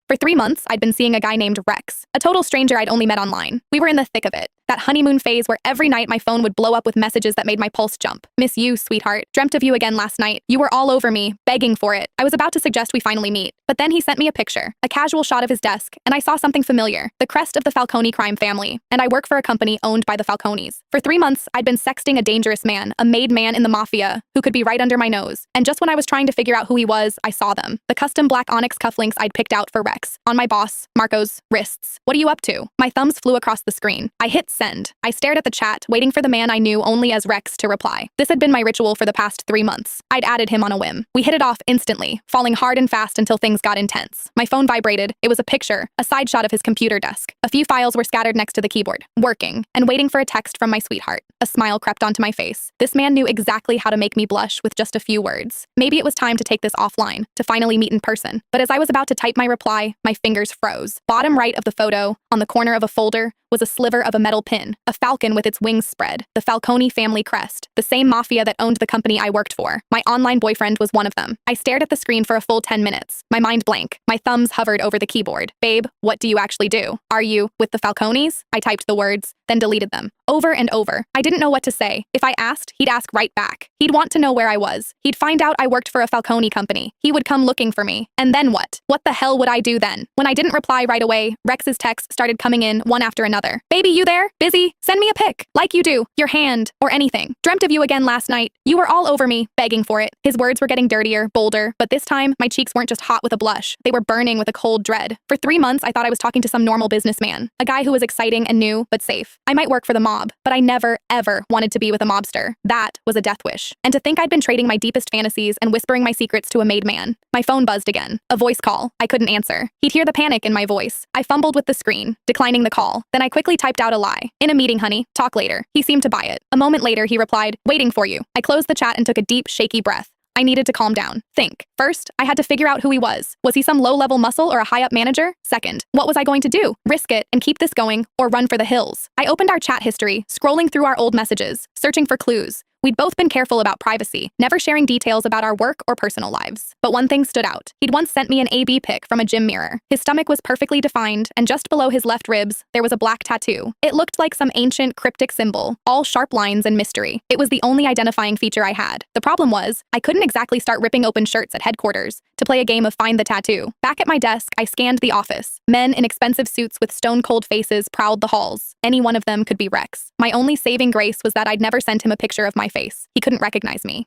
For 3 months, I'd been seeing a guy named Rex, a total stranger I'd only met online. We were in the thick of it. That honeymoon phase where every night my phone would blow up with messages that made my pulse jump. Miss you, sweetheart. Dreamt of you again last night. You were all over me, begging for it. I was about to suggest we finally meet. But then he sent me a picture, a casual shot of his desk, and I saw something familiar, the crest of the Falcone crime family. And I work for a company owned by the Falcones. For 3 months, I'd been sexting a dangerous man, a made man in the mafia, who could be right under my nose. And just when I was trying to figure out who he was, I saw them. The custom black onyx cufflinks I'd picked out for Rex, on my boss, Marco's, wrists. What are you up to? My thumbs flew across the screen. I hit send. I stared at the chat, waiting for the man I knew only as Rex to reply. This had been my ritual for the past 3 months. I'd added him on a whim. We hit it off instantly, falling hard and fast until things got intense. My phone vibrated. It was a picture, a side shot of his computer desk. A few files were scattered next to the keyboard, working, and waiting for a text from my sweetheart. A smile crept onto my face. This man knew exactly how to make me blush with just a few words. Maybe it was time to take this offline, to finally meet in person. But as I was about to type my reply, my fingers froze. Bottom right of the photo, on the corner of a folder, was a sliver of a metal pin, a falcon with its wings spread, the Falcone family crest, the same mafia that owned the company I worked for. My online boyfriend was one of them. I stared at the screen for a full 10 minutes, my mind blank. My thumbs hovered over the keyboard. Babe, what do you actually do? Are you with the Falcones? I typed the words, then deleted them. Over and over. I didn't know what to say. If I asked, he'd ask right back. He'd want to know where I was. He'd find out I worked for a Falcone company. He would come looking for me. And then what? What the hell would I do then? When I didn't reply right away, Rex's texts started coming in one after another. Baby, you there? Busy? Send me a pic. Like you do. Your hand. Or anything. Dreamt of you again last night. You were all over me, begging for it. His words were getting dirtier, bolder, but this time, my cheeks weren't just hot with a blush. They were burning with a cold dread. For 3 months, I thought I was talking to some normal businessman. A guy who was exciting and new, but safe. I might work for the mob, but I never, ever wanted to be with a mobster. That was a death wish. And to think I'd been trading my deepest fantasies and whispering my secrets to a made man. My phone buzzed again. A voice call. I couldn't answer. He'd hear the panic in my voice. I fumbled with the screen, declining the call. Then I quickly typed out a lie. In a meeting, honey. Talk later. He seemed to buy it. A moment later, he replied, waiting for you. I closed the chat and took a deep, shaky breath. I needed to calm down. Think. First, I had to figure out who he was. Was he some low-level muscle or a high-up manager? Second, what was I going to do? Risk it and keep this going, or run for the hills? I opened our chat history, scrolling through our old messages, searching for clues. We'd both been careful about privacy, never sharing details about our work or personal lives. But one thing stood out. He'd once sent me an AB pic from a gym mirror. His stomach was perfectly defined, and just below his left ribs, there was a black tattoo. It looked like some ancient, cryptic symbol, all sharp lines and mystery. It was the only identifying feature I had. The problem was, I couldn't exactly start ripping open shirts at headquarters to play a game of Find the Tattoo. Back at my desk, I scanned the office. Men in expensive suits with stone-cold faces prowled the halls. Any one of them could be Rex. My only saving grace was that I'd never sent him a picture of my face. He couldn't recognize me.